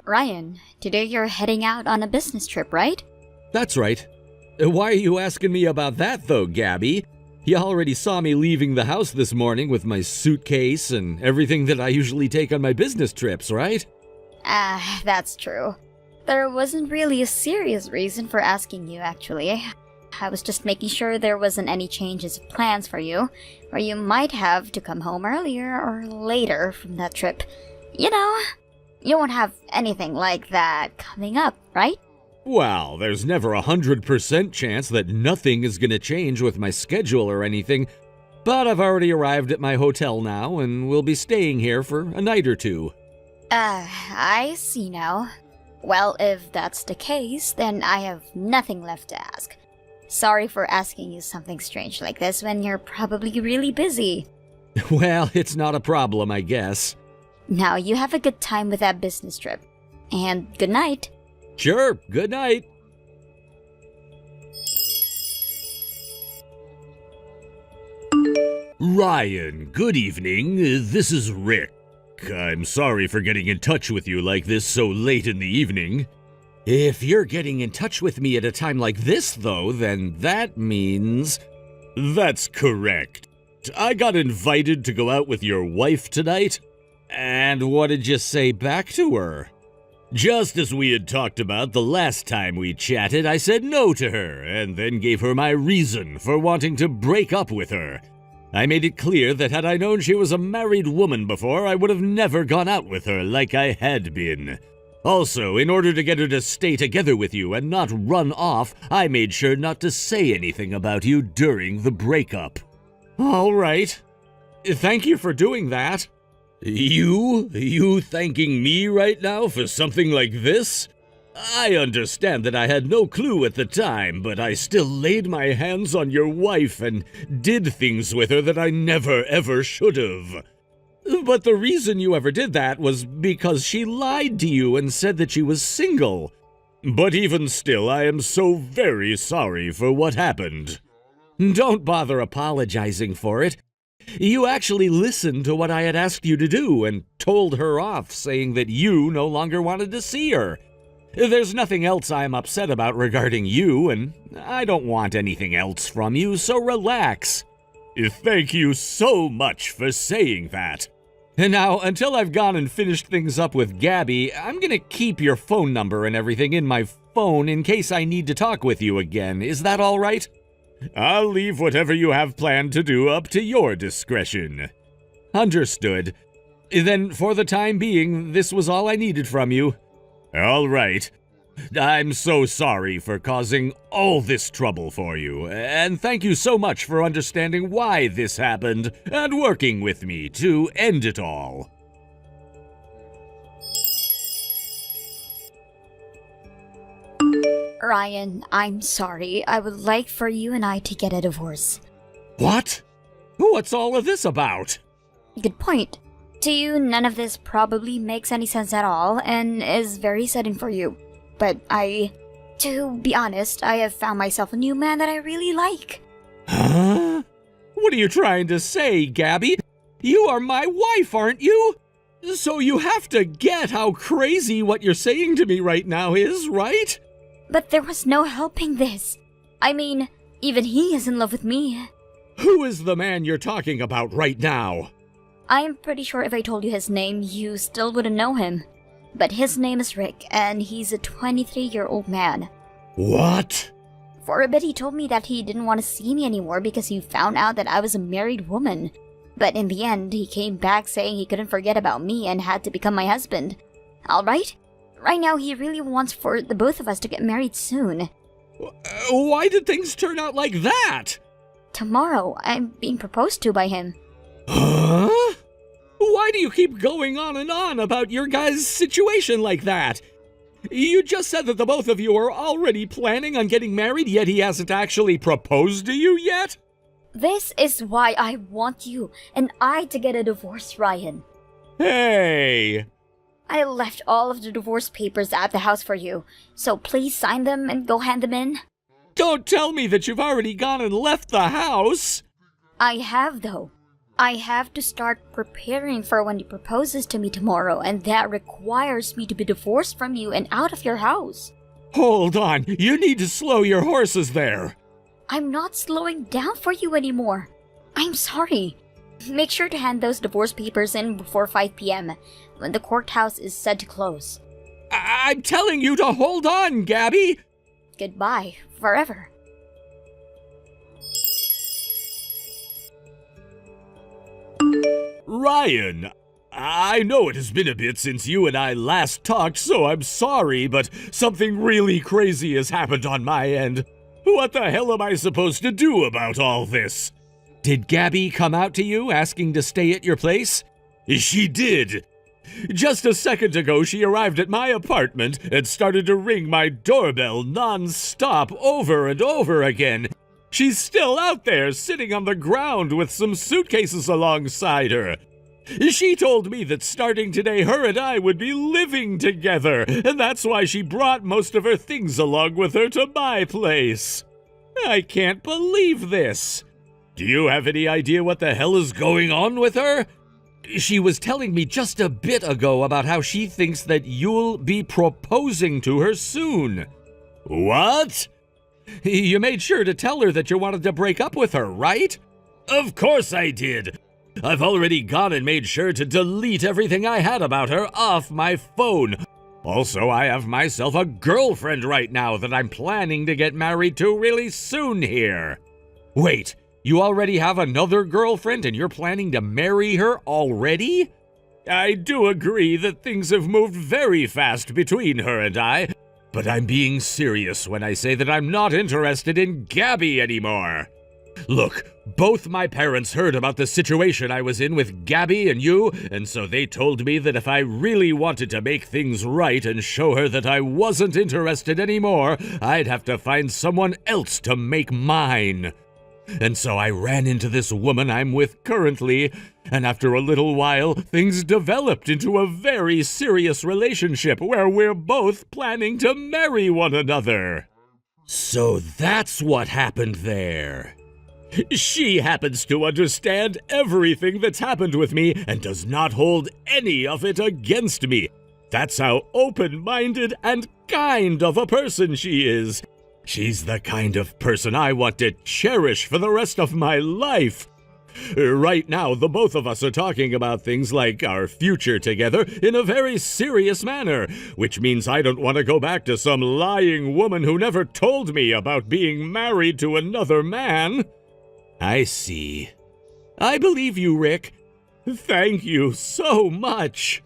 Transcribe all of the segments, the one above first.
Ryan, today you're heading out on a business trip, right? That's right. Why are you asking me about that, though, Gabby? You already saw me leaving the house this morning with my suitcase and everything that I usually take on my business trips, right? That's true. There wasn't really a serious reason for asking you, actually. I was just making sure there wasn't any changes of plans for you, or you might have to come home earlier or later from that trip. You know, you won't have anything like that coming up, right? Well, there's never 100% chance that nothing is gonna change with my schedule or anything, but I've already arrived at my hotel now and will be staying here for a night or two. I see now. Well, if that's the case, then I have nothing left to ask. Sorry for asking you something strange like this when you're probably really busy. Well, it's not a problem, I guess. Now, you have a good time with that business trip. And good night. Sure, good night. Ryan, good evening. This is Rick. I'm sorry for getting in touch with you like this so late in the evening. If you're getting in touch with me at a time like this, though, then that means... That's correct. I got invited to go out with your wife tonight. And what did you say back to her? Just as we had talked about the last time we chatted, I said no to her, and then gave her my reason for wanting to break up with her. I made it clear that had I known she was a married woman before, I would have never gone out with her like I had been. Also, in order to get her to stay together with you and not run off, I made sure not to say anything about you during the breakup. All right. Thank you for doing that. You thanking me right now for something like this? I understand that I had no clue at the time, but I still laid my hands on your wife and did things with her that I never ever should have. But the reason you ever did that was because she lied to you and said that she was single. But even still, I am so very sorry for what happened. Don't bother apologizing for it. You actually listened to what I had asked you to do and told her off, saying that you no longer wanted to see her. There's nothing else I'm upset about regarding you, and I don't want anything else from you, so relax. Thank you so much for saying that. And now, until I've gone and finished things up with Gabby, I'm gonna keep your phone number and everything in my phone in case I need to talk with you again. Is that all right? I'll leave whatever you have planned to do up to your discretion. Understood. Then, for the time being, this was all I needed from you. All right. I'm so sorry for causing all this trouble for you, and thank you so much for understanding why this happened and working with me to end it all. Ryan, I'm sorry. I would like for you and I to get a divorce. What? What's all of this about? Good point. To you, none of this probably makes any sense at all and is very sudden for you. But to be honest, I have found myself a new man that I really like. Huh? What are you trying to say, Gabby? You are my wife, aren't you? So you have to get how crazy what you're saying to me right now is, right? But there was no helping this. I mean, even he is in love with me. Who is the man you're talking about right now? I'm pretty sure if I told you his name, you still wouldn't know him. But his name is Rick, and he's a 23-year-old man. What? For a bit he told me that he didn't want to see me anymore because he found out that I was a married woman. But in the end, he came back saying he couldn't forget about me and had to become my husband. Alright? Right now, he really wants for the both of us to get married soon. Why did things turn out like that? Tomorrow, I'm being proposed to by him. Huh? Why do you keep going on and on about your guys' situation like that? You just said that the both of you are already planning on getting married, yet he hasn't actually proposed to you yet? This is why I want you and I to get a divorce, Ryan. Hey! I left all of the divorce papers at the house for you, so please sign them and go hand them in. Don't tell me that you've already gone and left the house! I have, though. I have to start preparing for when he proposes to me tomorrow, and that requires me to be divorced from you and out of your house. Hold on, you need to slow your horses there. I'm not slowing down for you anymore. I'm sorry. Make sure to hand those divorce papers in before 5 p.m. when the courthouse is said to close. I'm telling you to hold on, Gabby! Goodbye, forever. Ryan, I know it has been a bit since you and I last talked, so I'm sorry, but something really crazy has happened on my end. What the hell am I supposed to do about all this? Did Gabby come out to you asking to stay at your place? She did. Just a second ago, she arrived at my apartment and started to ring my doorbell non-stop over and over again. She's still out there, sitting on the ground with some suitcases alongside her. She told me that starting today, her and I would be living together, and that's why she brought most of her things along with her to my place. I can't believe this. Do you have any idea what the hell is going on with her? She was telling me just a bit ago about how she thinks that you'll be proposing to her soon. What? You made sure to tell her that you wanted to break up with her, right? Of course I did. I've already gone and made sure to delete everything I had about her off my phone. Also, I have myself a girlfriend right now that I'm planning to get married to really soon here. Wait, you already have another girlfriend and you're planning to marry her already? I do agree that things have moved very fast between her and I, but I'm being serious when I say that I'm not interested in Gabby anymore. Look, both my parents heard about the situation I was in with Gabby and you, and so they told me that if I really wanted to make things right and show her that I wasn't interested anymore, I'd have to find someone else to make mine. And so I ran into this woman I'm with currently, and after a little while, things developed into a very serious relationship where we're both planning to marry one another. So that's what happened there. She happens to understand everything that's happened with me and does not hold any of it against me. That's how open-minded and kind of a person she is. She's the kind of person I want to cherish for the rest of my life. Right now, the both of us are talking about things like our future together in a very serious manner, which means I don't want to go back to some lying woman who never told me about being married to another man. I see. I believe you, Rick. Thank you so much.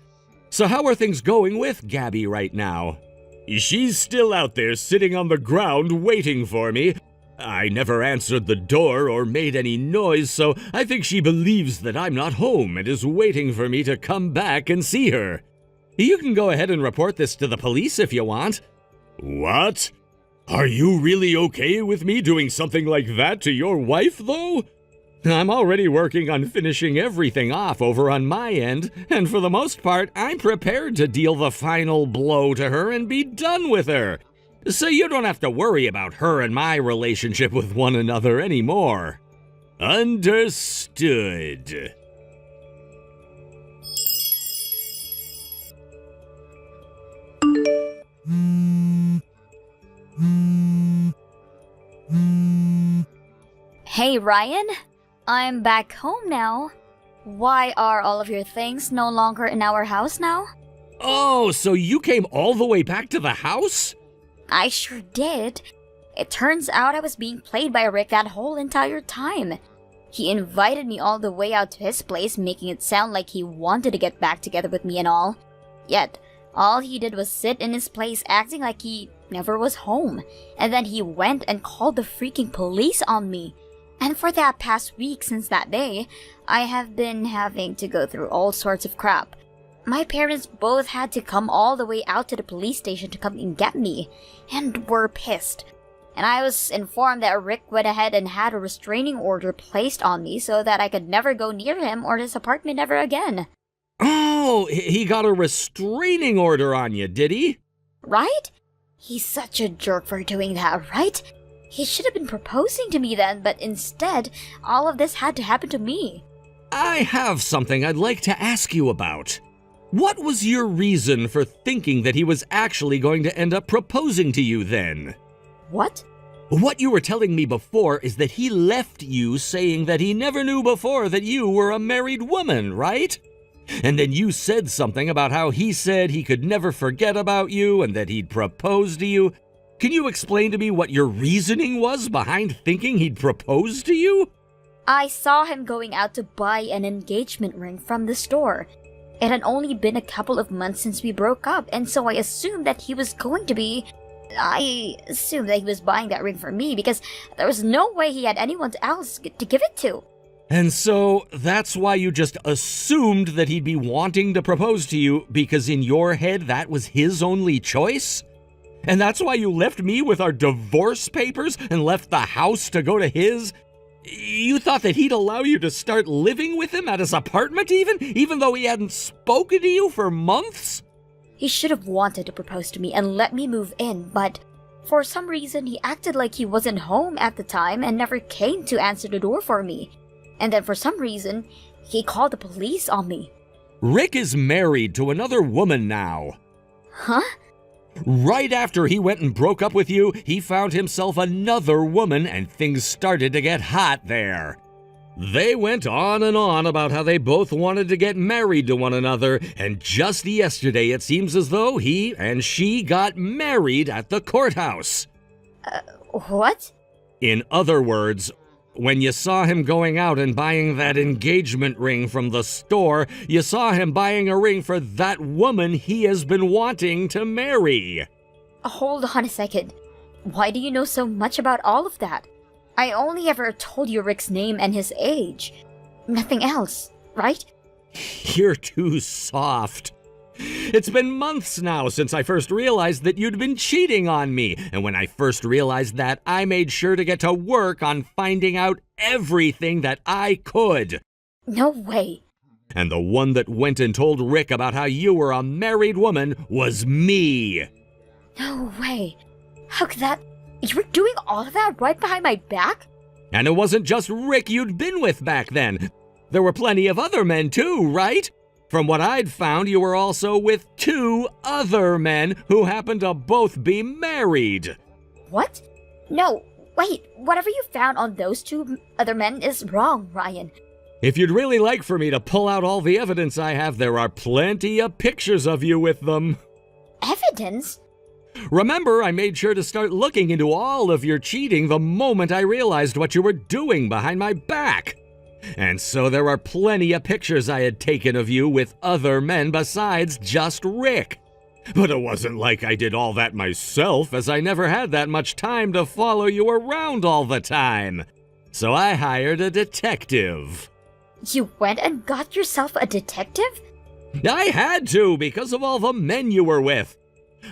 So how are things going with Gabby right now? She's still out there sitting on the ground waiting for me. I never answered the door or made any noise, so I think she believes that I'm not home and is waiting for me to come back and see her. You can go ahead and report this to the police if you want. What? Are you really okay with me doing something like that to your wife, though? I'm already working on finishing everything off over on my end, and for the most part, I'm prepared to deal the final blow to her and be done with her. So you don't have to worry about her and my relationship with one another anymore. Understood. Hey, Ryan? I'm back home now. Why are all of your things no longer in our house now? Oh, so you came all the way back to the house? I sure did. It turns out I was being played by Rick that whole entire time. He invited me all the way out to his place, making it sound like he wanted to get back together with me and all. Yet, all he did was sit in his place acting like he never was home. And then he went and called the freaking police on me. And for that past week since that day, I have been having to go through all sorts of crap. My parents both had to come all the way out to the police station to come and get me, and were pissed. And I was informed that Rick went ahead and had a restraining order placed on me so that I could never go near him or his apartment ever again. Oh, he got a restraining order on you, did he? Right? He's such a jerk for doing that, right? He should have been proposing to me then, but instead, all of this had to happen to me. I have something I'd like to ask you about. What was your reason for thinking that he was actually going to end up proposing to you then? What? What you were telling me before is that he left you saying that he never knew before that you were a married woman, right? And then you said something about how he said he could never forget about you and that he'd propose to you. Can you explain to me what your reasoning was behind thinking he'd propose to you? I saw him going out to buy an engagement ring from the store. It had only been a couple of months since we broke up, and so I assumed that he was buying that ring for me because there was no way he had anyone else to give it to. And so that's why you just assumed that he'd be wanting to propose to you because in your head that was his only choice? And that's why you left me with our divorce papers and left the house to go to his? You thought that he'd allow you to start living with him at his apartment even though he hadn't spoken to you for months? He should have wanted to propose to me and let me move in, but for some reason he acted like he wasn't home at the time and never came to answer the door for me. And then for some reason, he called the police on me. Rick is married to another woman now. Huh? Right after he went and broke up with you, he found himself another woman and things started to get hot there. They went on and on about how they both wanted to get married to one another, and just yesterday it seems as though he and she got married at the courthouse. What? In other words, when you saw him going out and buying that engagement ring from the store, you saw him buying a ring for that woman he has been wanting to marry. Hold on a second. Why do you know so much about all of that? I only ever told you Rick's name and his age. Nothing else, right? You're too soft. It's been months now since I first realized that you'd been cheating on me, and when I first realized that, I made sure to get to work on finding out everything that I could. No way. And the one that went and told Rick about how you were a married woman was me. No way. How could that... You were doing all of that right behind my back? And it wasn't just Rick you'd been with back then. There were plenty of other men too, right? From what I'd found, you were also with 2 other men who happened to both be married. What? No, wait, whatever you found on those 2 other men is wrong, Ryan. If you'd really like for me to pull out all the evidence I have, there are plenty of pictures of you with them. Evidence? Remember, I made sure to start looking into all of your cheating the moment I realized what you were doing behind my back. And so there are plenty of pictures I had taken of you with other men besides just Rick. But it wasn't like I did all that myself, as I never had that much time to follow you around all the time. So I hired a detective. You went and got yourself a detective? I had to, because of all the men you were with.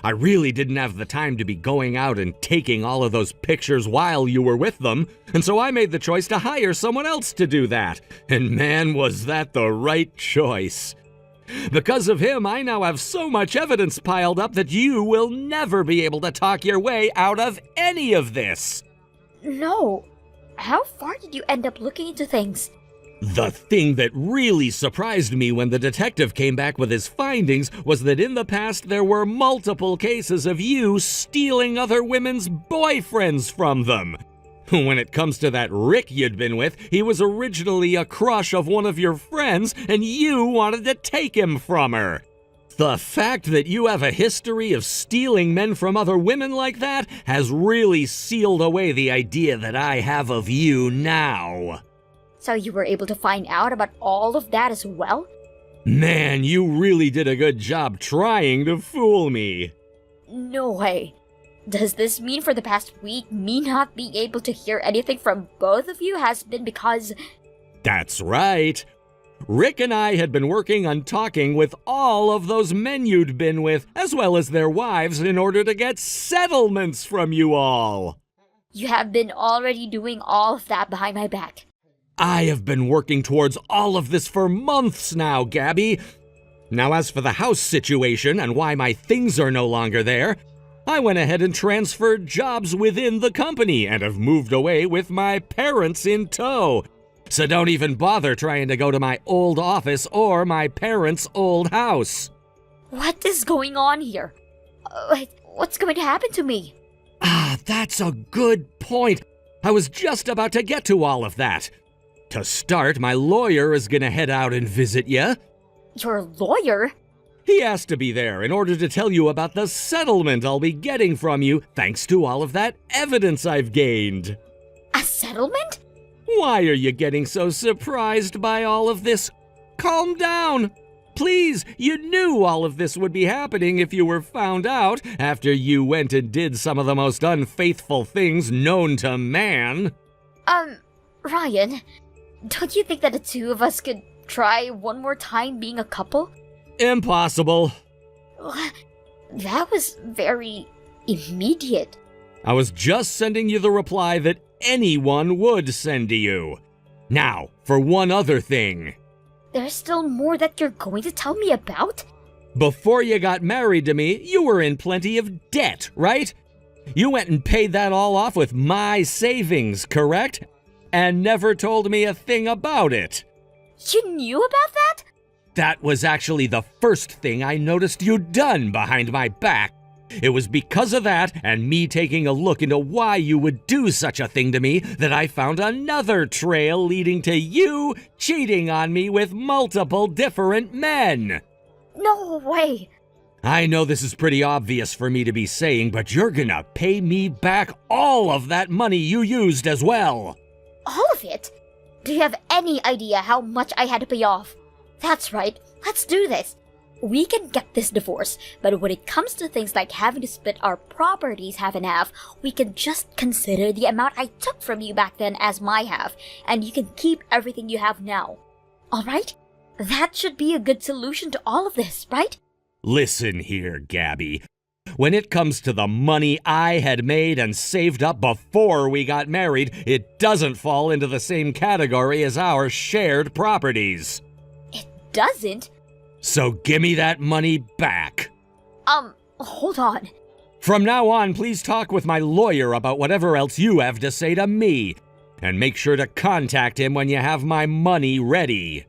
I really didn't have the time to be going out and taking all of those pictures while you were with them, and so I made the choice to hire someone else to do that. And man, was that the right choice. Because of him, I now have so much evidence piled up that you will never be able to talk your way out of any of this. No. How far did you end up looking into things? The thing that really surprised me when the detective came back with his findings was that in the past there were multiple cases of you stealing other women's boyfriends from them. When it comes to that Rick you'd been with, he was originally a crush of one of your friends, and you wanted to take him from her. The fact that you have a history of stealing men from other women like that has really sealed away the idea that I have of you now. So you were able to find out about all of that as well? Man, you really did a good job trying to fool me. No way. Does this mean for the past week, me not being able to hear anything from both of you has been because... That's right. Rick and I had been working on talking with all of those men you'd been with, as well as their wives, in order to get settlements from you all. You have been already doing all of that behind my back. I have been working towards all of this for months now, Gabby. Now, as for the house situation and why my things are no longer there, I went ahead and transferred jobs within the company and have moved away with my parents in tow. So don't even bother trying to go to my old office or my parents' old house. What is going on here? What's going to happen to me? Ah, that's a good point. I was just about to get to all of that. To start, my lawyer is gonna head out and visit you. Your lawyer? He has to be there in order to tell you about the settlement I'll be getting from you thanks to all of that evidence I've gained. A settlement? Why are you getting so surprised by all of this? Calm down. Please, you knew all of this would be happening if you were found out after you went and did some of the most unfaithful things known to man. Ryan, don't you think that the two of us could try one more time being a couple? Impossible. That was very immediate. I was just sending you the reply that anyone would send to you. Now, for one other thing. There's still more that you're going to tell me about? Before you got married to me, you were in plenty of debt, right? You went and paid that all off with my savings, correct? And never told me a thing about it. You knew about that? That was actually the first thing I noticed you'd done behind my back. It was because of that and me taking a look into why you would do such a thing to me that I found another trail leading to you cheating on me with multiple different men. No way. I know this is pretty obvious for me to be saying, but you're gonna pay me back all of that money you used as well. All of it? Do you have any idea how much I had to pay off? That's right, let's do this. We can get this divorce, but when it comes to things like having to split our properties half and half, we can just consider the amount I took from you back then as my half, and you can keep everything you have now. Alright? That should be a good solution to all of this, right? Listen here, Gabby. When it comes to the money I had made and saved up before we got married, it doesn't fall into the same category as our shared properties. It doesn't? So give me that money back. Hold on. From now on, please talk with my lawyer about whatever else you have to say to me. And make sure to contact him when you have my money ready.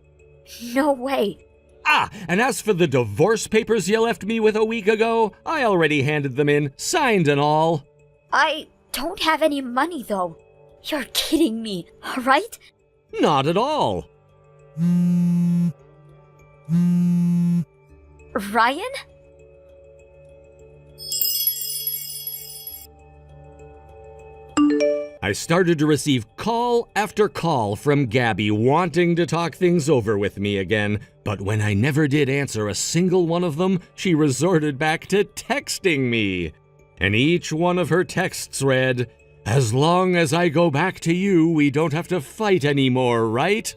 No way. Ah, and as for the divorce papers you left me with a week ago, I already handed them in, signed and all. I don't have any money, though. You're kidding me, right? Not at all. Ryan? I started to receive call after call from Gabby wanting to talk things over with me again, but when I never did answer a single one of them, she resorted back to texting me. And each one of her texts read, "As long as I go back to you, we don't have to fight anymore, right?"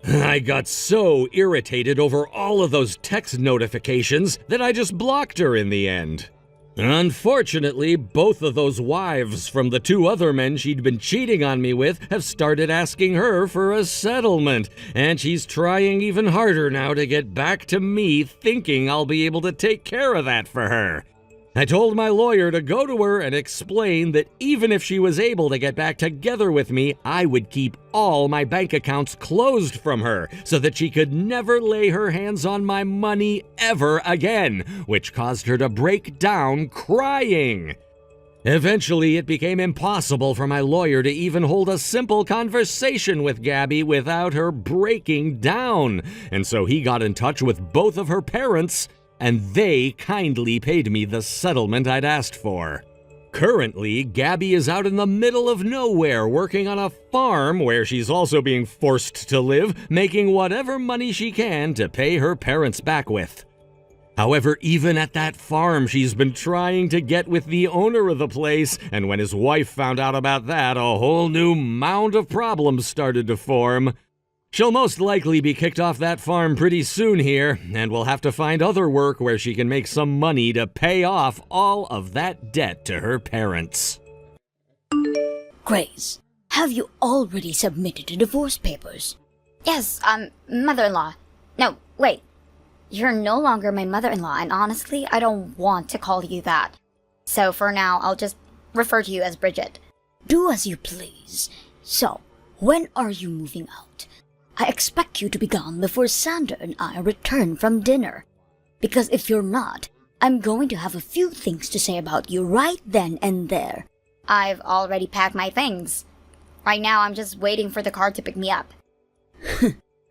I got so irritated over all of those text notifications that I just blocked her in the end. Unfortunately, both of those wives from the two other men she'd been cheating on me with have started asking her for a settlement, and she's trying even harder now to get back to me, thinking I'll be able to take care of that for her. I told my lawyer to go to her and explain that even if she was able to get back together with me, I would keep all my bank accounts closed from her so that she could never lay her hands on my money ever again, which caused her to break down crying. Eventually, it became impossible for my lawyer to even hold a simple conversation with Gabby without her breaking down, and so he got in touch with both of her parents, and they kindly paid me the settlement I'd asked for. Currently, Gabby is out in the middle of nowhere working on a farm where she's also being forced to live, making whatever money she can to pay her parents back with. However, even at that farm, she's been trying to get with the owner of the place, and when his wife found out about that, a whole new mound of problems started to form. She'll most likely be kicked off that farm pretty soon here, and will have to find other work where she can make some money to pay off all of that debt to her parents. Grace, have you already submitted the divorce papers? Yes, mother-in-law. No, wait. You're no longer my mother-in-law, and honestly, I don't want to call you that. So for now, I'll just refer to you as Bridget. Do as you please. So, When are you moving out? I expect you to be gone before Sandra and I return from dinner. Because if you're not, I'm going to have a few things to say about you right then and there. I've already packed my things. Right now, I'm just waiting for the car to pick me up.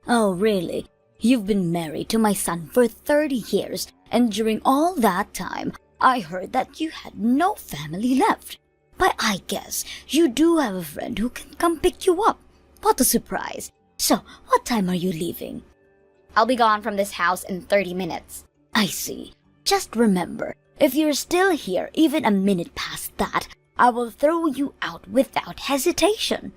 Oh, really? You've been married to my son for 30 years, and during all that time, I heard that you had no family left. But I guess you do have a friend who can come pick you up. What a surprise. So, what time are you leaving? I'll be gone from this house in 30 minutes. I see. Just remember, if you're still here even a minute past that, I will throw you out without hesitation.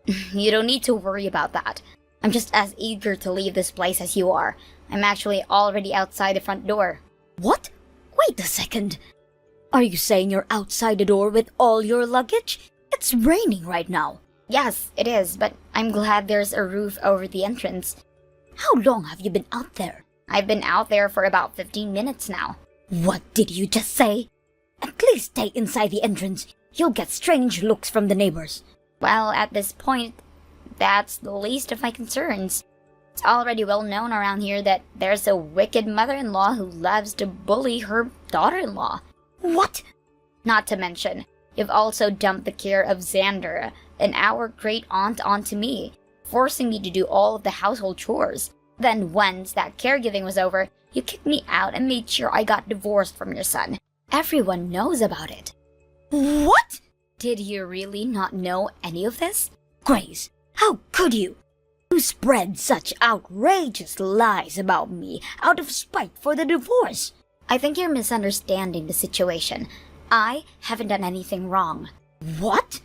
You don't need to worry about that. I'm just as eager to leave this place as you are. I'm actually already outside the front door. What? Wait a second. Are you saying you're outside the door with all your luggage? It's raining right now. Yes, it is, but I'm glad there's a roof over the entrance. How long have you been out there? I've been out there for about 15 minutes now. What did you just say? At least stay inside the entrance. You'll get strange looks from the neighbors. Well, at this point, that's the least of my concerns. It's already well known around here that there's a wicked mother-in-law who loves to bully her daughter-in-law. What? Not to mention, you've also dumped the care of Xander and our great-aunt onto me, forcing me to do all of the household chores. Then once that caregiving was over, you kicked me out and made sure I got divorced from your son. Everyone knows about it. What? Did you really not know any of this? Grace, how could you? You spread such outrageous lies about me out of spite for the divorce. I think you're misunderstanding the situation. I haven't done anything wrong. What?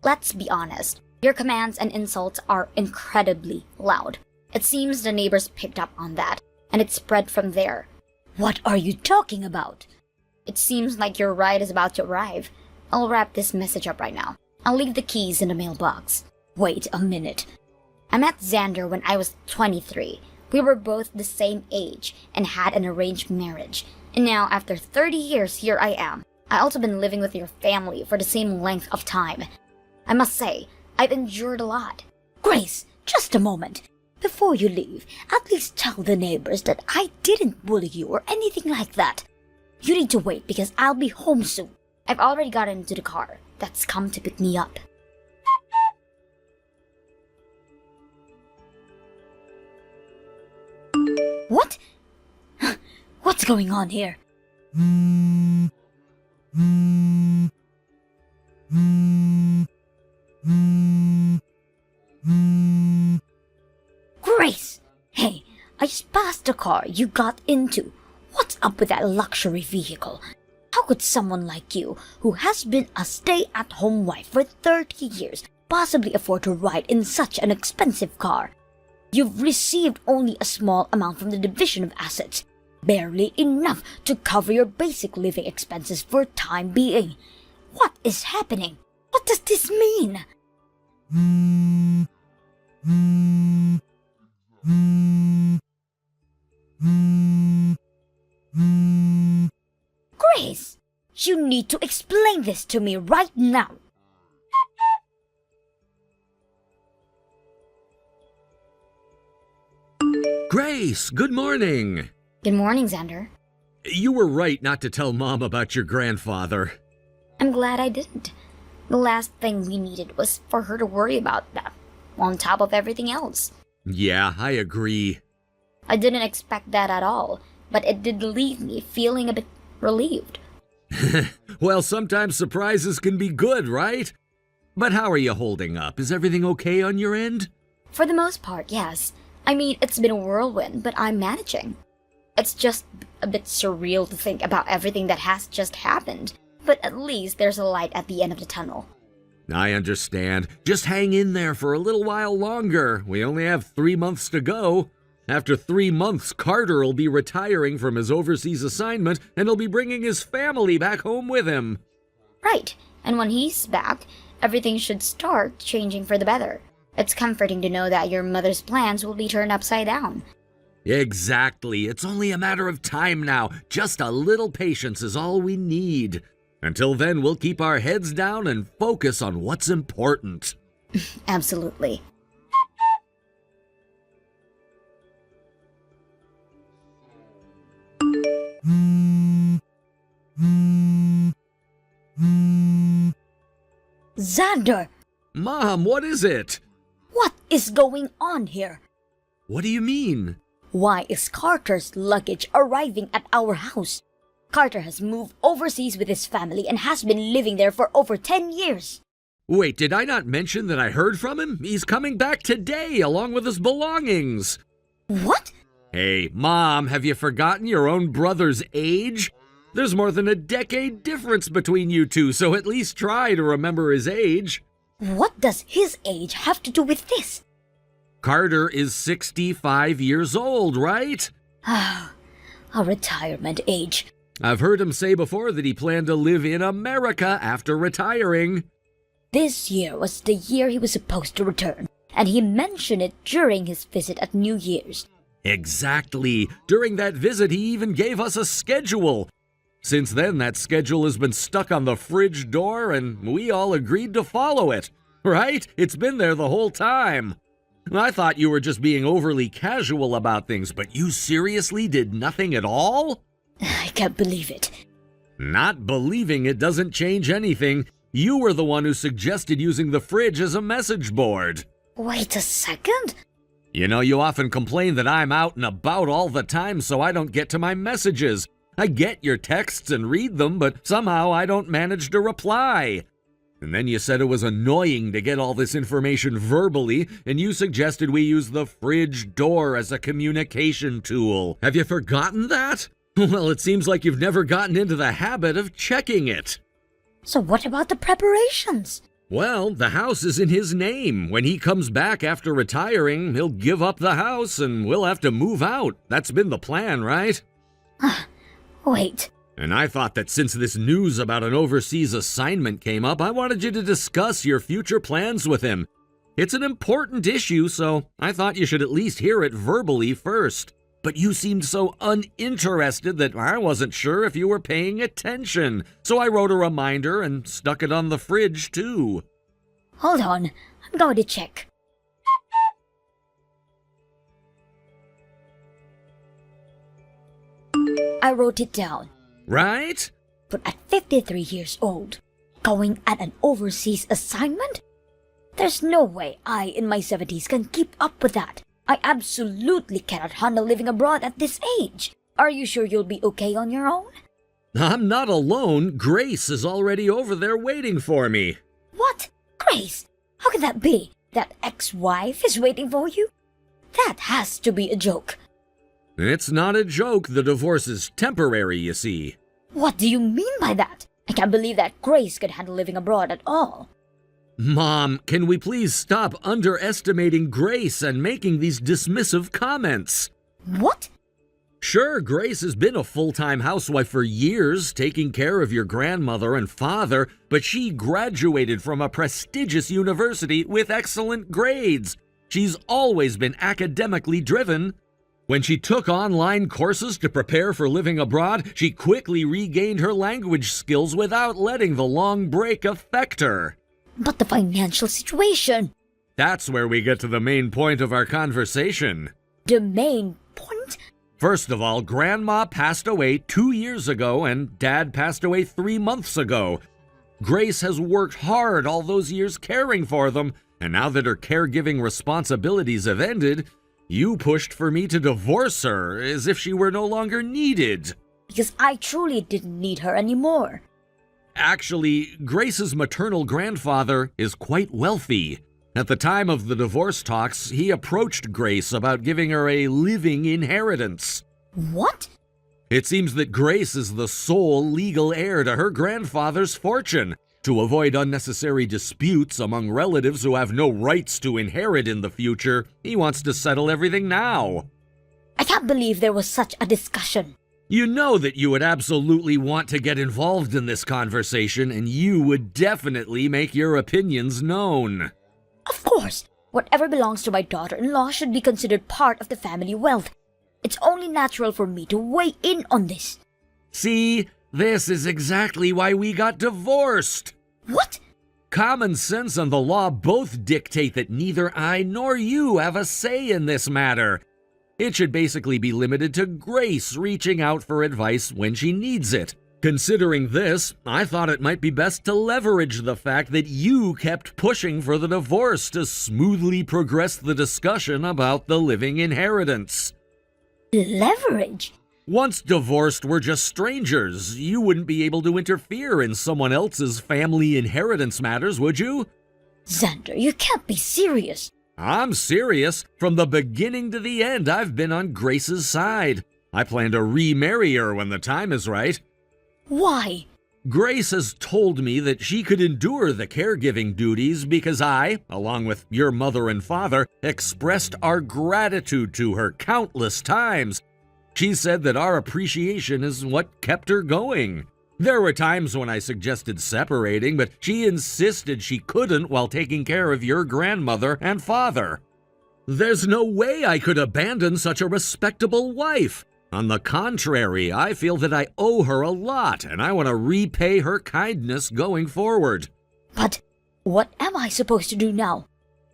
Let's be honest. Your commands and insults are incredibly loud. It seems the neighbors picked up on that, and it spread from there. What are you talking about? It seems like your ride is about to arrive. I'll wrap this message up right now. I'll leave the keys in the mailbox. Wait a minute. I met Xander when I was 23. We were both the same age and had an arranged marriage. And now, after 30 years, here I am. I've also been living with your family for the same length of time. I must say, I've endured a lot. Grace, just a moment. Before you leave, at least tell the neighbors that I didn't bully you or anything like that. You need to wait because I'll be home soon. I've already gotten into the car that's come to pick me up. What? What's going on here? Grace! Hey, I just passed the car you got into. What's up with that luxury vehicle? How could someone like you, who has been a stay-at-home wife for 30 years, possibly afford to ride in such an expensive car? You've received only a small amount from the division of assets, barely enough to cover your basic living expenses for time being. What is happening? What does this mean? Grace, you need to explain this to me right now. Grace, good morning. Good morning, Xander. You were right not to tell Mom about your grandfather. I'm glad I didn't. The last thing we needed was for her to worry about that, on top of everything else. Yeah, I agree. I didn't expect that at all, but it did leave me feeling a bit relieved. Well, sometimes surprises can be good, right? But how are you holding up? Is everything okay on your end? For the most part, yes. I mean, it's been a whirlwind, but I'm managing. It's just a bit surreal to think about everything that has just happened, but at least there's a light at the end of the tunnel. I understand. Just hang in there for a little while longer. We only have 3 months to go. After 3 months, Carter will be retiring from his overseas assignment and he'll be bringing his family back home with him. Right, and when he's back, everything should start changing for the better. It's comforting to know that your mother's plans will be turned upside down. Exactly. It's only a matter of time now. Just a little patience is all we need. Until then, we'll keep our heads down and focus on what's important. Absolutely. Xander, Mom, what is it? what is going on here? What do you mean? Why is Carter's luggage arriving at our house? Carter has moved overseas with his family and has been living there for over 10 years. Wait, did I not mention that I heard from him? He's coming back today along with his belongings. What? Hey, Mom, have you forgotten your own brother's age? There's more than a decade difference between you two, so at least try to remember his age. What does his age have to do with this? Carter is 65 years old, right? A retirement age. I've heard him say before that he planned to live in America after retiring. This year was the year he was supposed to return, and he mentioned it during his visit at New Year's. Exactly. During that visit, he even gave us a schedule. Since then, that schedule has been stuck on the fridge door, and we all agreed to follow it. Right? It's been there the whole time. I thought you were just being overly casual about things, but you seriously did nothing at all? I can't believe it. Not believing it doesn't change anything. You were the one who suggested using the fridge as a message board. Wait a second. You know, you often complain that I'm out and about all the time, so I don't get to my messages. I get your texts and read them, but somehow I don't manage to reply. And then you said it was annoying to get all this information verbally, and you suggested we use the fridge door as a communication tool. Have you forgotten that? Well, it seems like you've never gotten into the habit of checking it. So what about the preparations? Well, the house is in his name. When he comes back after retiring, he'll give up the house and we'll have to move out. That's been the plan, right? Wait. And I thought that since this news about an overseas assignment came up, I wanted you to discuss your future plans with him. It's an important issue, so I thought you should at least hear it verbally first. But you seemed so uninterested that I wasn't sure if you were paying attention. So I wrote a reminder and stuck it on the fridge, too. Hold on. I'm going to check. I wrote it down. Right? But at 53 years old, going at an overseas assignment? There's no way I, in my 70s, can keep up with that. I absolutely cannot handle living abroad at this age. Are you sure you'll be okay on your own? I'm not alone. Grace is already over there waiting for me. What? Grace? How can that be? That ex-wife is waiting for you? That has to be a joke. It's not a joke. The divorce is temporary, you see. What do you mean by that? I can't believe that Grace could handle living abroad at all. Mom, can we please stop underestimating Grace and making these dismissive comments? What? Sure, Grace has been a full-time housewife for years, taking care of your grandmother and father, but she graduated from a prestigious university with excellent grades. She's always been academically driven. When she took online courses to prepare for living abroad, she quickly regained her language skills without letting the long break affect her. But the financial situation. That's where we get to the main point of our conversation. The main point? First of all, Grandma passed away 2 years ago and Dad passed away 3 months ago. Grace has worked hard all those years caring for them, and now that her caregiving responsibilities have ended, you pushed for me to divorce her as if she were no longer needed. Because I truly didn't need her anymore. Actually, Grace's maternal grandfather is quite wealthy. At the time of the divorce talks, he approached Grace about giving her a living inheritance. What? It seems that Grace is the sole legal heir to her grandfather's fortune. To avoid unnecessary disputes among relatives who have no rights to inherit in the future, he wants to settle everything now. I can't believe there was such a discussion. You know that you would absolutely want to get involved in this conversation, and you would definitely make your opinions known. Of course, whatever belongs to my daughter-in-law should be considered part of the family wealth. It's only natural for me to weigh in on this. See, this is exactly why we got divorced. What? Common sense and the law both dictate that neither I nor you have a say in this matter. It should basically be limited to Grace reaching out for advice when she needs it. Considering this, I thought it might be best to leverage the fact that you kept pushing for the divorce to smoothly progress the discussion about the living inheritance. Leverage? Once divorced, we're just strangers. You wouldn't be able to interfere in someone else's family inheritance matters, would you? Xander, you can't be serious. I'm serious. From the beginning to the end, I've been on Grace's side. I plan to remarry her when the time is right. Why? Grace has told me that she could endure the caregiving duties because I, along with your mother and father, expressed our gratitude to her countless times. She said that our appreciation is what kept her going. There were times when I suggested separating, but she insisted she couldn't while taking care of your grandmother and father. There's no way I could abandon such a respectable wife. On the contrary, I feel that I owe her a lot, and I want to repay her kindness going forward. But what am I supposed to do now?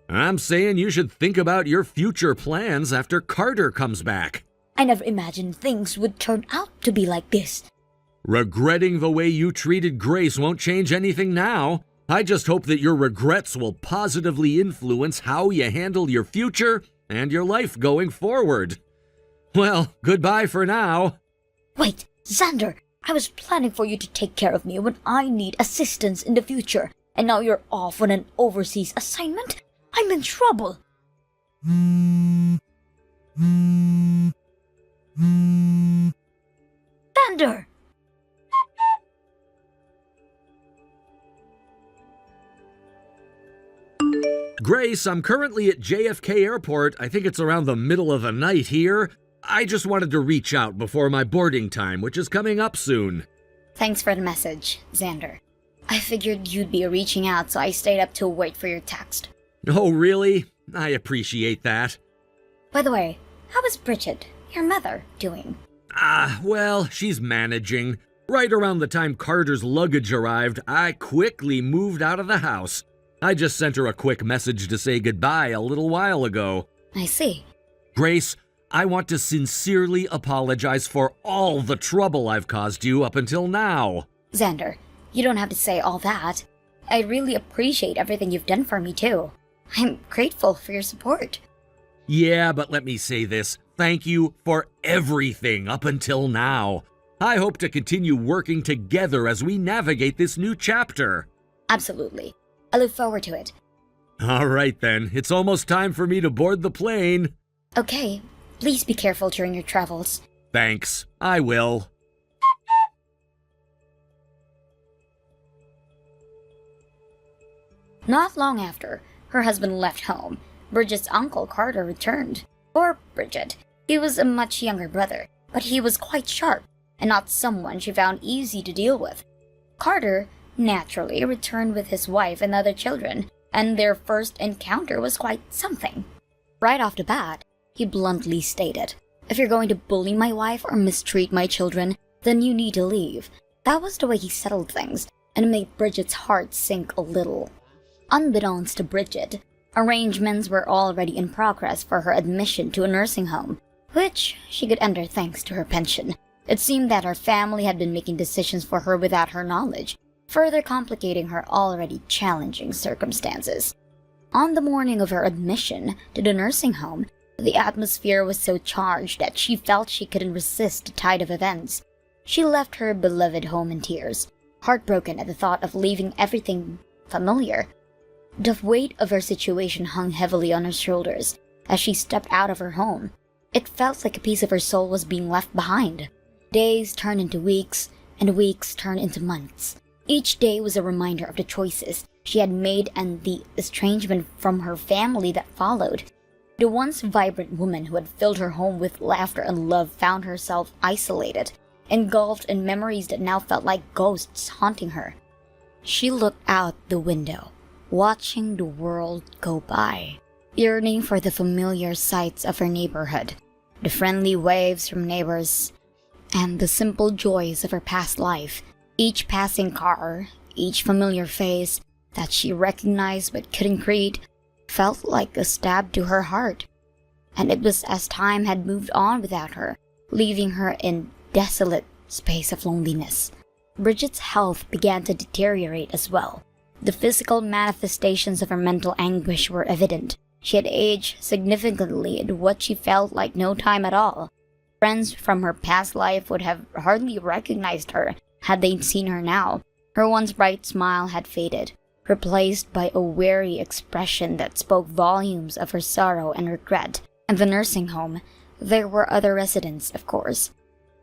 I'm saying you should think about your future plans after Carter comes back. I never imagined things would turn out to be like this. Regretting the way you treated Grace won't change anything now. I just hope that your regrets will positively influence how you handle your future and your life going forward. Well, goodbye for now. Wait, Xander, I was planning for you to take care of me when I need assistance in the future, and now you're off on an overseas assignment? I'm in trouble. Xander! Grace, I'm currently at JFK Airport. I think it's around the middle of the night here. I just wanted to reach out before my boarding time, which is coming up soon. Thanks for the message, Xander. I figured you'd be reaching out, so I stayed up to wait for your text. Oh, really? I appreciate that. By the way, how is Bridget, your mother, doing? Well, she's managing. Right around the time Carter's luggage arrived, I quickly moved out of the house. I just sent her a quick message to say goodbye a little while ago. I see. Grace, I want to sincerely apologize for all the trouble I've caused you up until now. Xander, you don't have to say all that. I really appreciate everything you've done for me, too. I'm grateful for your support. Yeah, but let me say this. Thank you for everything up until now. I hope to continue working together as we navigate this new chapter. Absolutely. I look forward to it. All right then, it's almost time for me to board the plane. Okay, please be careful during your travels. Thanks, I will. Not long after, her husband left home, Bridget's uncle Carter returned. For Bridget, he was a much younger brother, but he was quite sharp, and not someone she found easy to deal with. Carter naturally returned with his wife and other children, and their first encounter was quite something. Right off the bat, he bluntly stated, "If you're going to bully my wife or mistreat my children, then you need to leave." That was the way he settled things, and it made Bridget's heart sink a little. Unbeknownst to Bridget, arrangements were already in progress for her admission to a nursing home, which she could enter thanks to her pension. It seemed that her family had been making decisions for her without her knowledge, further complicating her already challenging circumstances. On the morning of her admission to the nursing home, the atmosphere was so charged that she felt she couldn't resist the tide of events. She left her beloved home in tears, heartbroken at the thought of leaving everything familiar. The weight of her situation hung heavily on her shoulders as she stepped out of her home. It felt like a piece of her soul was being left behind. Days turned into weeks, and weeks turned into months. Each day was a reminder of the choices she had made and the estrangement from her family that followed. The once vibrant woman who had filled her home with laughter and love found herself isolated, engulfed in memories that now felt like ghosts haunting her. She looked out the window, watching the world go by, yearning for the familiar sights of her neighborhood, the friendly waves from neighbors, and the simple joys of her past life. Each passing car, each familiar face, that she recognized but couldn't create, felt like a stab to her heart. And it was as time had moved on without her, leaving her in desolate space of loneliness. Bridget's health began to deteriorate as well. The physical manifestations of her mental anguish were evident. She had aged significantly in what she felt like no time at all. Friends from her past life would have hardly recognized her had they seen her now. Her once bright smile had faded, replaced by a weary expression that spoke volumes of her sorrow and regret. In the nursing home, there were other residents, of course.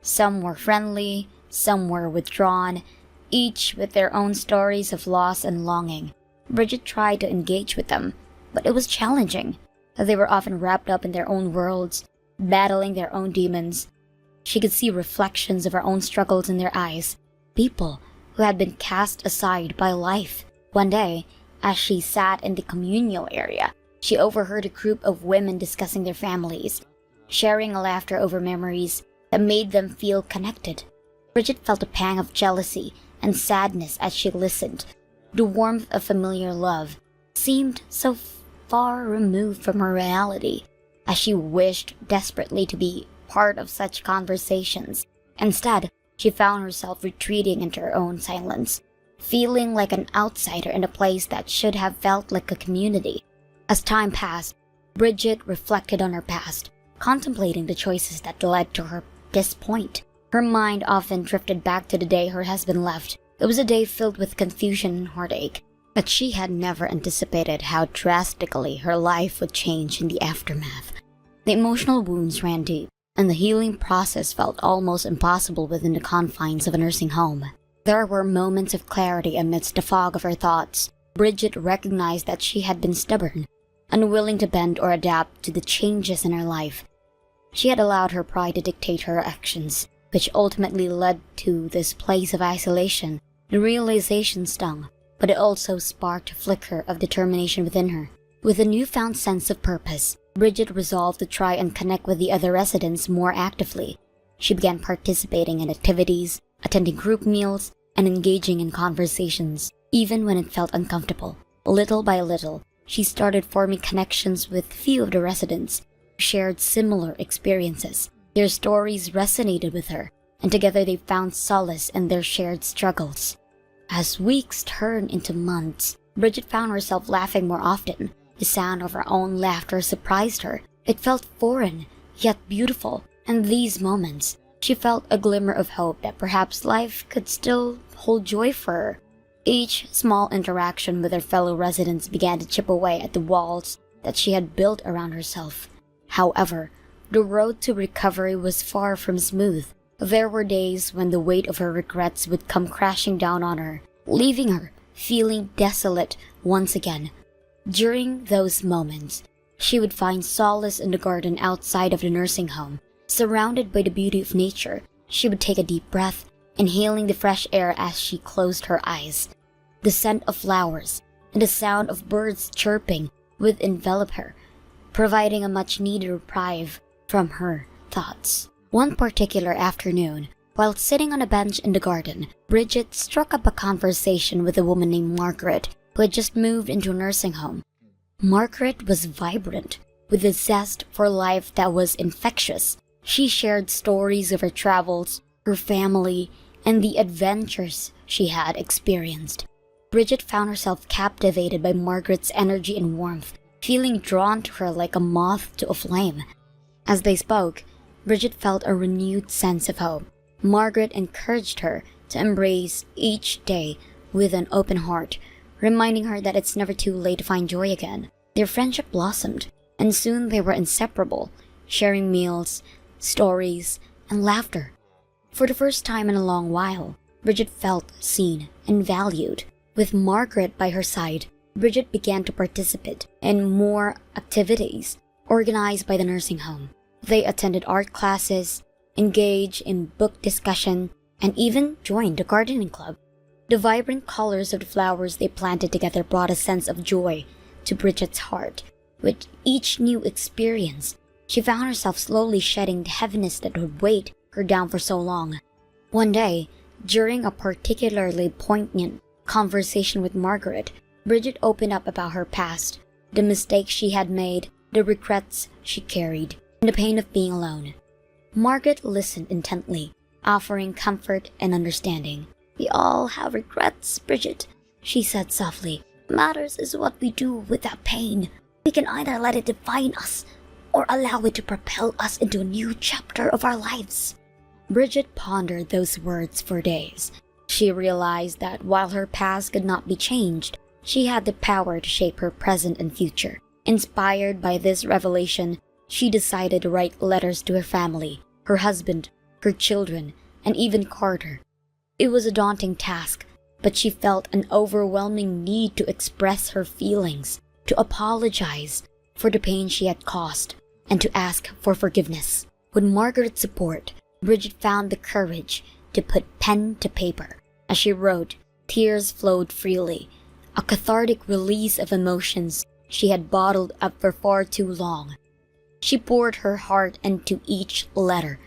Some were friendly, some were withdrawn, each with their own stories of loss and longing. Bridget tried to engage with them, but it was challenging. They were often wrapped up in their own worlds, battling their own demons. She could see reflections of her own struggles in their eyes, people who had been cast aside by life. One day, as she sat in the communal area, she overheard a group of women discussing their families, sharing a laughter over memories that made them feel connected. Bridget felt a pang of jealousy and sadness as she listened. The warmth of familiar love seemed so far removed from her reality, as she wished desperately to be part of such conversations. Instead, she found herself retreating into her own silence, feeling like an outsider in a place that should have felt like a community. As time passed, Bridget reflected on her past, contemplating the choices that led to her this point. Her mind often drifted back to the day her husband left. It was a day filled with confusion and heartache, but she had never anticipated how drastically her life would change in the aftermath. The emotional wounds ran deep, and the healing process felt almost impossible within the confines of a nursing home. There were moments of clarity amidst the fog of her thoughts. Bridget recognized that she had been stubborn, unwilling to bend or adapt to the changes in her life. She had allowed her pride to dictate her actions, which ultimately led to this place of isolation. The realization stung, but it also sparked a flicker of determination within her. With a newfound sense of purpose, Bridget resolved to try and connect with the other residents more actively. She began participating in activities, attending group meals, and engaging in conversations, even when it felt uncomfortable. Little by little, she started forming connections with few of the residents who shared similar experiences. Their stories resonated with her, and together they found solace in their shared struggles. As weeks turned into months, Bridget found herself laughing more often. The sound of her own laughter surprised her. It felt foreign, yet beautiful. In these moments, she felt a glimmer of hope that perhaps life could still hold joy for her. Each small interaction with her fellow residents began to chip away at the walls that she had built around herself. However, the road to recovery was far from smooth. There were days when the weight of her regrets would come crashing down on her, leaving her feeling desolate once again. During those moments, she would find solace in the garden outside of the nursing home. Surrounded by the beauty of nature, she would take a deep breath, inhaling the fresh air as she closed her eyes. The scent of flowers and the sound of birds chirping would envelop her, providing a much-needed reprieve from her thoughts. One particular afternoon, while sitting on a bench in the garden, Bridget struck up a conversation with a woman named Margaret, who had just moved into a nursing home. Margaret was vibrant, with a zest for life that was infectious. She shared stories of her travels, her family, and the adventures she had experienced. Bridget found herself captivated by Margaret's energy and warmth, feeling drawn to her like a moth to a flame. As they spoke, Bridget felt a renewed sense of hope. Margaret encouraged her to embrace each day with an open heart, reminding her that it's never too late to find joy again. Their friendship blossomed, and soon they were inseparable, sharing meals, stories, and laughter. For the first time in a long while, Bridget felt seen and valued. With Margaret by her side, Bridget began to participate in more activities organized by the nursing home. They attended art classes, engaged in book discussion, and even joined the gardening club. The vibrant colors of the flowers they planted together brought a sense of joy to Bridget's heart. With each new experience, she found herself slowly shedding the heaviness that would weigh her down for so long. One day, during a particularly poignant conversation with Margaret, Bridget opened up about her past, the mistakes she had made, the regrets she carried, and the pain of being alone. Margaret listened intently, offering comfort and understanding. "We all have regrets, Bridget," she said softly. "Matters is what we do with that pain. We can either let it define us or allow it to propel us into a new chapter of our lives." Bridget pondered those words for days. She realized that while her past could not be changed, she had the power to shape her present and future. Inspired by this revelation, she decided to write letters to her family, her husband, her children, and even Carter. It was a daunting task, but she felt an overwhelming need to express her feelings, to apologize for the pain she had caused, and to ask for forgiveness. With Margaret's support, Bridget found the courage to put pen to paper. As she wrote, tears flowed freely, a cathartic release of emotions she had bottled up for far too long. She poured her heart into each letter,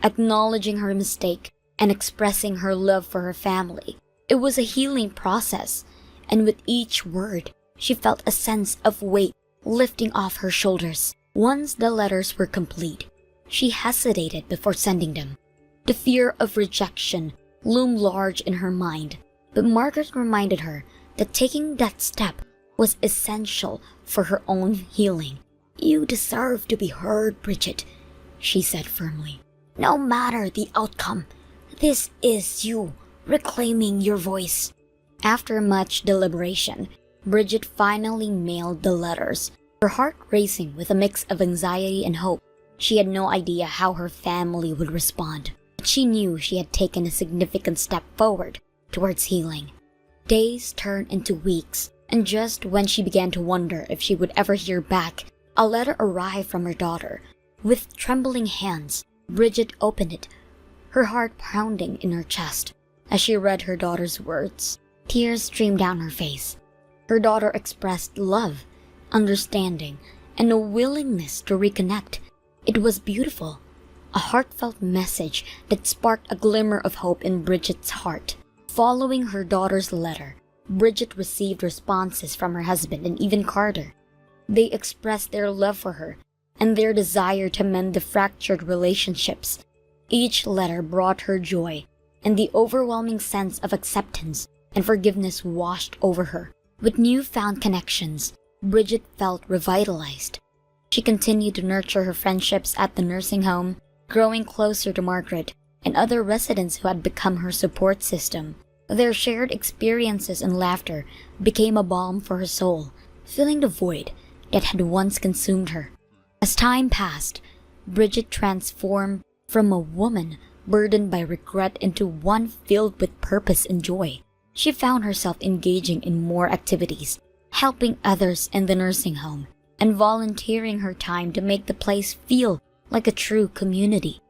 acknowledging her mistake and expressing her love for her family. It was a healing process, and with each word, she felt a sense of weight lifting off her shoulders. Once the letters were complete, she hesitated before sending them. The fear of rejection loomed large in her mind, but Margaret reminded her that taking that step was essential for her own healing. "You deserve to be heard, Bridget," she said firmly. "No matter the outcome, this is you reclaiming your voice." After much deliberation, Bridget finally mailed the letters, her heart racing with a mix of anxiety and hope. She had no idea how her family would respond, but she knew she had taken a significant step forward towards healing. Days turned into weeks, and just when she began to wonder if she would ever hear back, a letter arrived from her daughter. With trembling hands, Bridget opened it, her heart pounding in her chest. As she read her daughter's words, tears streamed down her face. Her daughter expressed love, understanding, and a willingness to reconnect. It was beautiful, a heartfelt message that sparked a glimmer of hope in Bridget's heart. Following her daughter's letter, Bridget received responses from her husband and even Carter. They expressed their love for her and their desire to mend the fractured relationships. Each letter brought her joy, and the overwhelming sense of acceptance and forgiveness washed over her. With newfound connections, Bridget felt revitalized. She continued to nurture her friendships at the nursing home, growing closer to Margaret and other residents who had become her support system. Their shared experiences and laughter became a balm for her soul, filling the void that had once consumed her. As time passed, Bridget transformed from a woman burdened by regret into one filled with purpose and joy. She found herself engaging in more activities, helping others in the nursing home, and volunteering her time to make the place feel like a true community.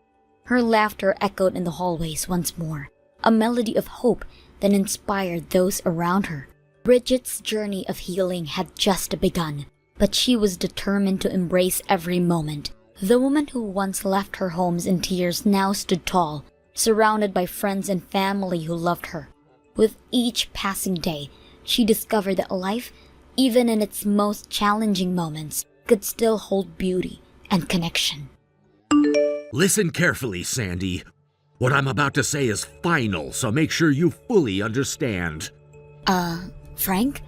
Her laughter echoed in the hallways once more, a melody of hope that inspired those around her. Bridget's journey of healing had just begun, but she was determined to embrace every moment. The woman who once left her homes in tears now stood tall, surrounded by friends and family who loved her. With each passing day, she discovered that life, even in its most challenging moments, could still hold beauty and connection. Listen carefully, Sandy. What I'm about to say is final, so make sure you fully understand. Frank?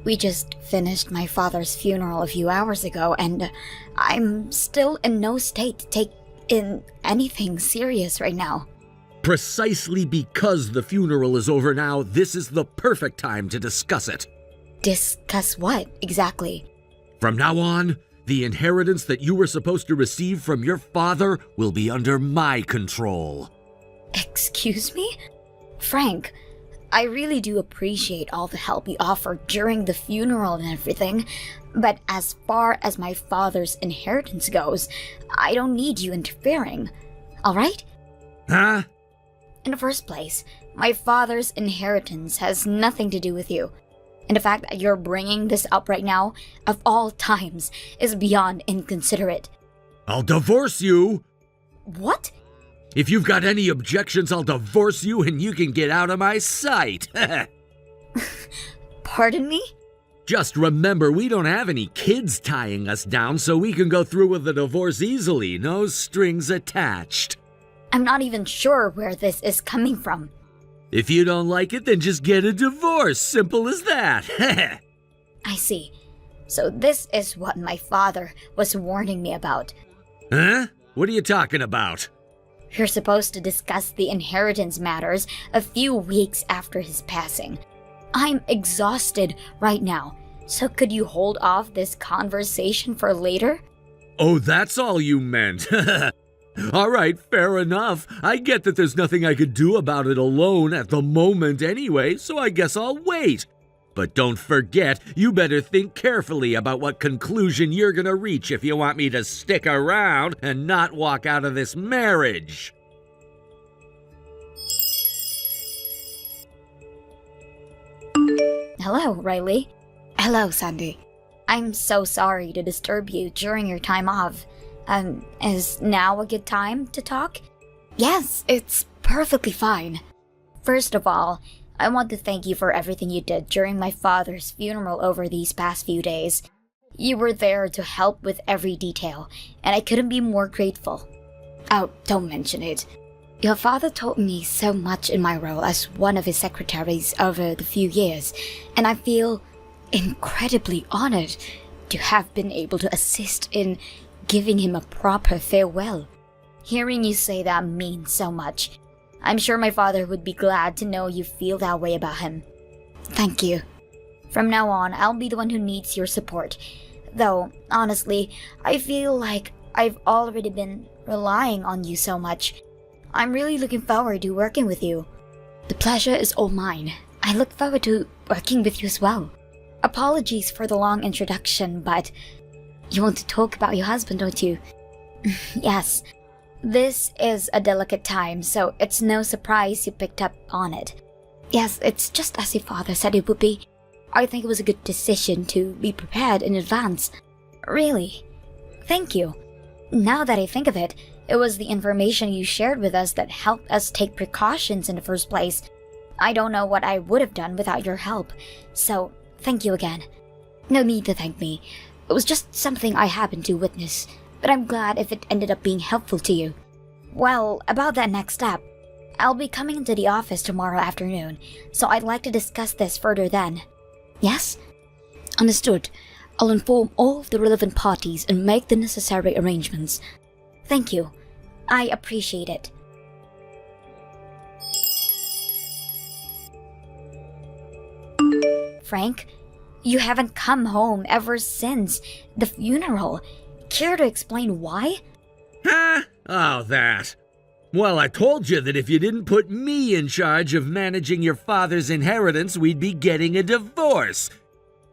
We just finished my father's funeral a few hours ago, and I'm still in no state to take in anything serious right now. Precisely because the funeral is over now, this is the perfect time to discuss it. Discuss what, exactly? From now on, the inheritance that you were supposed to receive from your father will be under my control. Excuse me? Frank, I really do appreciate all the help you offered during the funeral and everything, but as far as my father's inheritance goes, I don't need you interfering, alright? Huh? In the first place, my father's inheritance has nothing to do with you. And the fact that you're bringing this up right now, of all times, is beyond inconsiderate. I'll divorce you! What? If you've got any objections, I'll divorce you and you can get out of my sight. Pardon me? Just remember, we don't have any kids tying us down, so we can go through with the divorce easily. No strings attached. I'm not even sure where this is coming from. If you don't like it, then just get a divorce. Simple as that. I see. So this is what my father was warning me about. Huh? What are you talking about? You're supposed to discuss the inheritance matters a few weeks after his passing. I'm exhausted right now, so could you hold off this conversation for later? Oh, that's all you meant. All right, fair enough. I get that there's nothing I could do about it alone at the moment anyway, so I guess I'll wait. But don't forget, you better think carefully about what conclusion you're gonna reach if you want me to stick around and not walk out of this marriage. Hello, Riley. Hello, Sandy. I'm so sorry to disturb you during your time off. Is now a good time to talk? Yes, it's perfectly fine. First of all, I want to thank you for everything you did during my father's funeral over these past few days. You were there to help with every detail, and I couldn't be more grateful. Oh, don't mention it. Your father taught me so much in my role as one of his secretaries over the few years, and I feel incredibly honored to have been able to assist in giving him a proper farewell. Hearing you say that means so much. I'm sure my father would be glad to know you feel that way about him. Thank you. From now on, I'll be the one who needs your support. Though, honestly, I feel like I've already been relying on you so much. I'm really looking forward to working with you. The pleasure is all mine. I look forward to working with you as well. Apologies for the long introduction, but you want to talk about your husband, don't you? Yes. This is a delicate time, so it's no surprise you picked up on it. Yes, it's just as your father said it would be. I think it was a good decision to be prepared in advance. Really? Thank you. Now that I think of it, it was the information you shared with us that helped us take precautions in the first place. I don't know what I would have done without your help, so thank you again. No need to thank me. It was just something I happened to witness, but I'm glad if it ended up being helpful to you. Well, about that next step, I'll be coming into the office tomorrow afternoon, so I'd like to discuss this further then. Yes? Understood. I'll inform all of the relevant parties and make the necessary arrangements. Thank you. I appreciate it. Frank, you haven't come home ever since the funeral. Care to explain why? Huh? Oh, that. Well, I told you that if you didn't put me in charge of managing your father's inheritance, we'd be getting a divorce.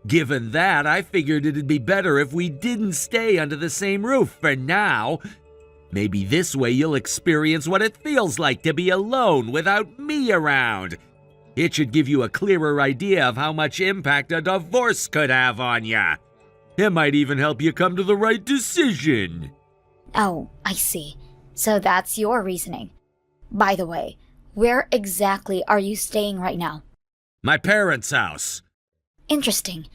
Given that, I figured it'd be better if we didn't stay under the same roof for now. Maybe this way you'll experience what it feels like to be alone without me around. It should give you a clearer idea of how much impact a divorce could have on ya. It might even help you come to the right decision. Oh, I see. So that's your reasoning. By the way, where exactly are you staying right now? My parents' house. Interesting.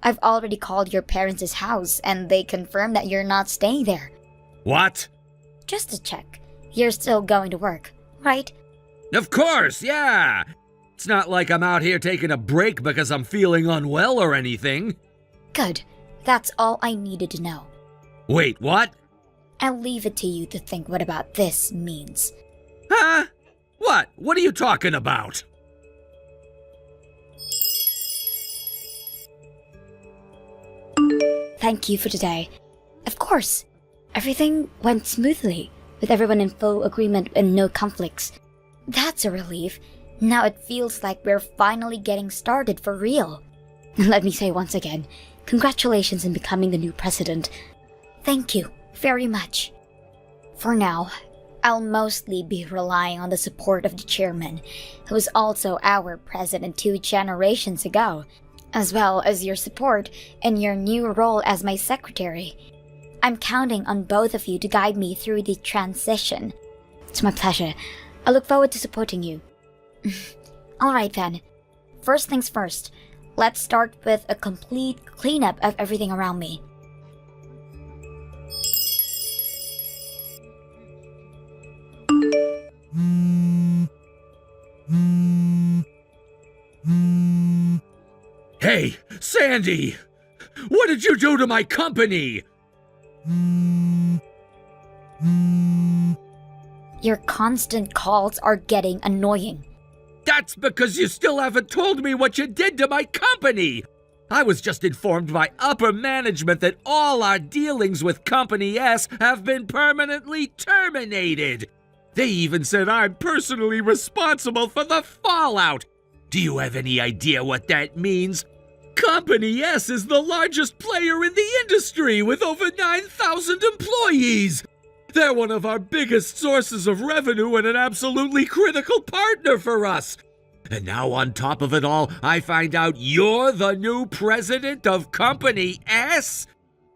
I've already called your parents' house and they confirmed that you're not staying there. What? Just to check. You're still going to work, right? Of course, yeah. It's not like I'm out here taking a break because I'm feeling unwell or anything. Good. That's all I needed to know. Wait, what? I'll leave it to you to think what about this means. Huh? What? What are you talking about? Thank you for today. Of course, everything went smoothly, with everyone in full agreement and no conflicts. That's a relief. Now it feels like we're finally getting started for real. Let me say once again, congratulations on becoming the new president. Thank you very much. For now, I'll mostly be relying on the support of the chairman, who was also our president 2 generations ago, as well as your support in your new role as my secretary. I'm counting on both of you to guide me through the transition. It's my pleasure. I look forward to supporting you. Alright then. First things first, Let's start with a complete cleanup of everything around me. Hey, Sandy! What did you do to my company? Your constant calls are getting annoying. That's because you still haven't told me what you did to my company! I was just informed by upper management that all our dealings with Company S have been permanently terminated. They even said I'm personally responsible for the fallout. Do you have any idea what that means? Company S is the largest player in the industry with over 9,000 employees. They're one of our biggest sources of revenue and an absolutely critical partner for us. And now on top of it all, I find out you're the new president of Company S?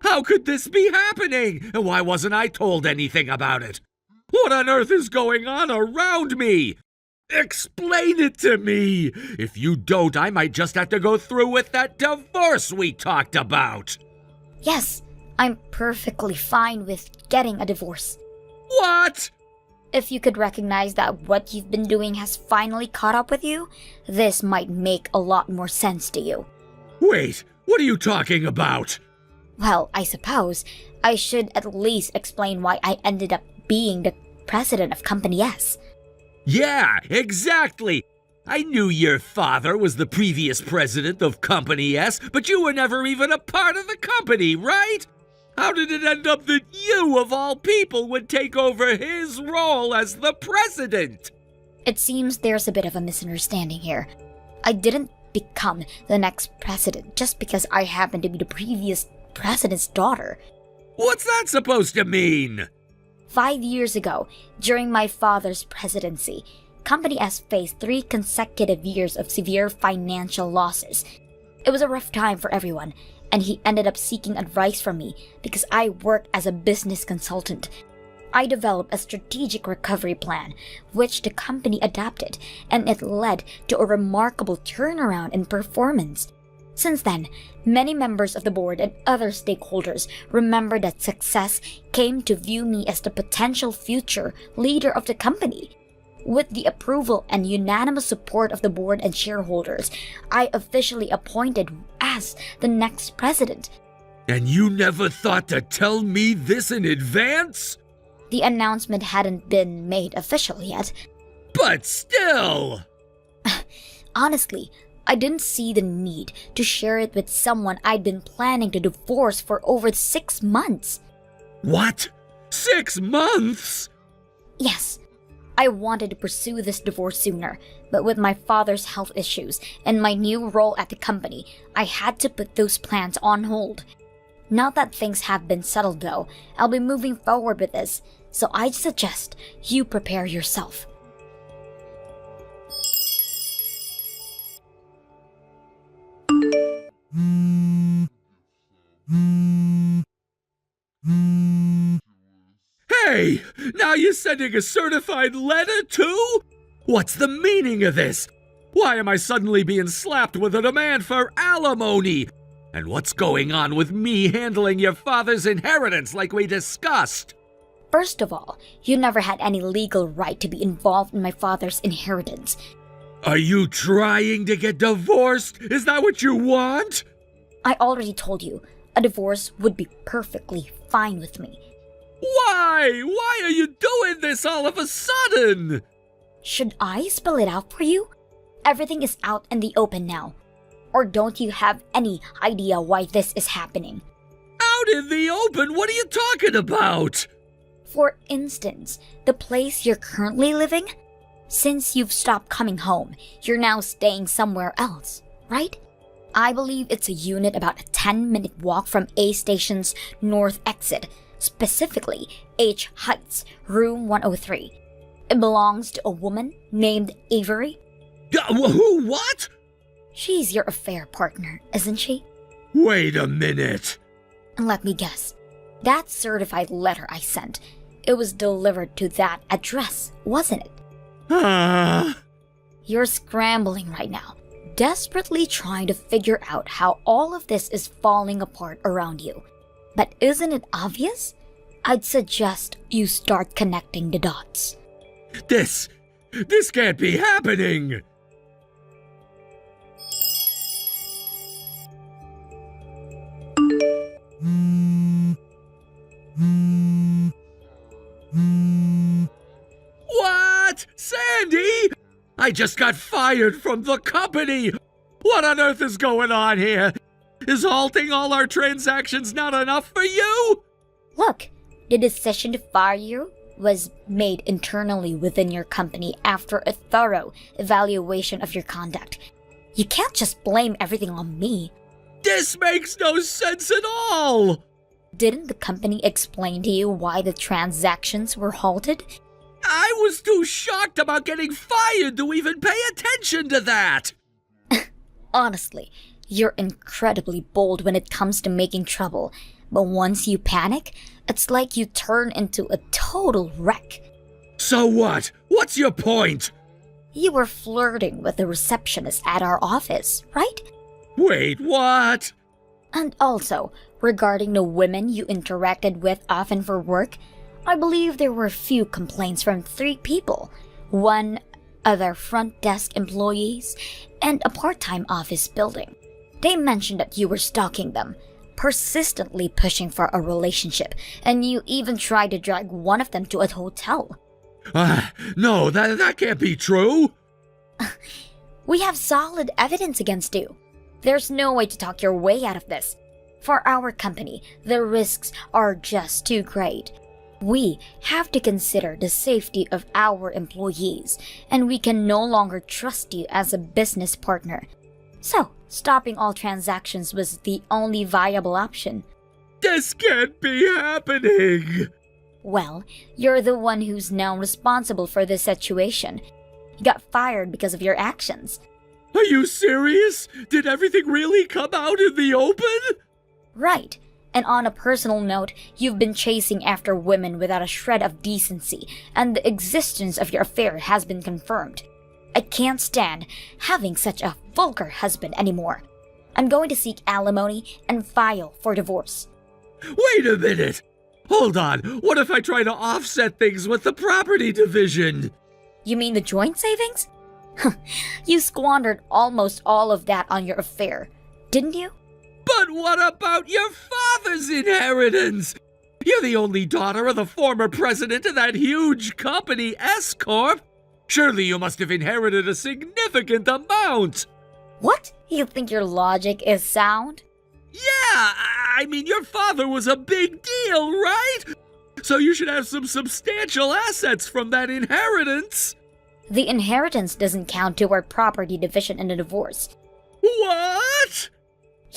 How could this be happening? And why wasn't I told anything about it? What on earth is going on around me? Explain it to me! If you don't, I might just have to go through with that divorce we talked about. Yes, I'm perfectly fine with getting a divorce. What? If you could recognize that what you've been doing has finally caught up with you, this might make a lot more sense to you. Wait, what are you talking about? Well, I suppose I should at least explain why I ended up being the president of Company S. Yeah, exactly! I knew your father was the previous president of Company S, but you were never even a part of the company, right? How did it end up that you, of all people, would take over his role as the president? It seems there's a bit of a misunderstanding here. I didn't become the next president just because I happen to be the previous president's daughter. What's that supposed to mean? 5 years ago, during my father's presidency, Company S faced 3 consecutive years of severe financial losses. It was a rough time for everyone, and he ended up seeking advice from me because I work as a business consultant. I developed a strategic recovery plan, which the company adapted, and it led to a remarkable turnaround in performance. Since then, many members of the board and other stakeholders remember that success came to view me as the potential future leader of the company. With the approval and unanimous support of the board and shareholders, I officially appointed as the next president. And you never thought to tell me this in advance? The announcement hadn't been made official yet. But still! Honestly, I didn't see the need to share it with someone I'd been planning to divorce for over 6 months. What? 6 months? Yes. I wanted to pursue this divorce sooner, but with my father's health issues and my new role at the company, I had to put those plans on hold. Now that things have been settled though, I'll be moving forward with this, so I'd suggest you prepare yourself. Hey, now you're sending a certified letter too? What's the meaning of this? Why am I suddenly being slapped with a demand for alimony? And what's going on with me handling your father's inheritance like we discussed? First of all, you never had any legal right to be involved in my father's inheritance. Are you trying to get divorced? Is that what you want? I already told you, a divorce would be perfectly fine with me. Why? Why are you doing this all of a sudden? Should I spell it out for you? Everything is out in the open now. Or don't you have any idea why this is happening? Out in the open? What are you talking about? For instance, the place you're currently living? Since you've stopped coming home, you're now staying somewhere else, right? I believe it's a unit about a 10-minute walk from A Station's north exit, specifically H Heights, room 103. It belongs to a woman named Avery. Who? What? She's your affair partner, isn't she? Wait a minute. And let me guess. That certified letter I sent, it was delivered to that address, wasn't it? You're scrambling right now. desperately trying to figure out how all of this is falling apart around you. But isn't it obvious? I'd suggest you start connecting the dots. This can't be happening! What? Sandy? I just got fired from the company! What on earth is going on here? Is halting all our transactions not enough for you? Look, the decision to fire you was made internally within your company after a thorough evaluation of your conduct. You can't just blame everything on me. This makes no sense at all! Didn't the company explain to you why the transactions were halted? I was too shocked about getting fired to even pay attention to that! Honestly, you're incredibly bold when it comes to making trouble, but once you panic, it's like you turn into a total wreck. So what? What's your point? You were flirting with the receptionist at our office, right? Wait, what? And also, regarding the women you interacted with often for work, I believe there were few complaints from 3 people. One other front desk employees, and a part-time office building. They mentioned that you were stalking them, persistently pushing for a relationship, and you even tried to drag one of them to a hotel. No, that can't be true! We have solid evidence against you. There's no way to talk your way out of this. For our company, the risks are just too great. We have to consider the safety of our employees, and we can no longer trust you as a business partner. So, stopping all transactions was the only viable option. This can't be happening! Well, you're the one who's now responsible for this situation. You got fired because of your actions. Are you serious? Did everything really come out in the open? Right. And on a personal note, you've been chasing after women without a shred of decency, and the existence of your affair has been confirmed. I can't stand having such a vulgar husband anymore. I'm going to seek alimony and file for divorce. Wait a minute! Hold on, what if I try to offset things with the property division? You mean the joint savings? You squandered almost all of that on your affair, didn't you? But what about your father's inheritance? You're the only daughter of the former president of that huge company, S-Corp. Surely you must have inherited a significant amount. What? You think your logic is sound? Yeah, I mean, your father was a big deal, right? So you should have some substantial assets from that inheritance. The inheritance doesn't count toward property division in a divorce. What?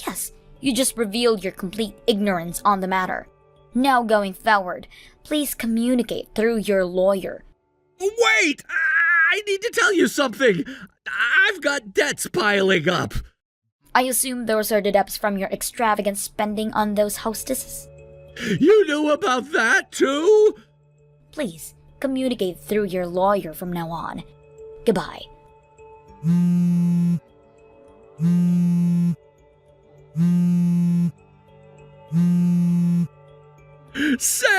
Yes, you just revealed your complete ignorance on the matter. Now going forward, please communicate through your lawyer. Wait! I need to tell you something! I've got debts piling up! I assume those are the debts from your extravagant spending on those hostesses? You knew about that too? Please, communicate through your lawyer from now on. Goodbye. Sandy!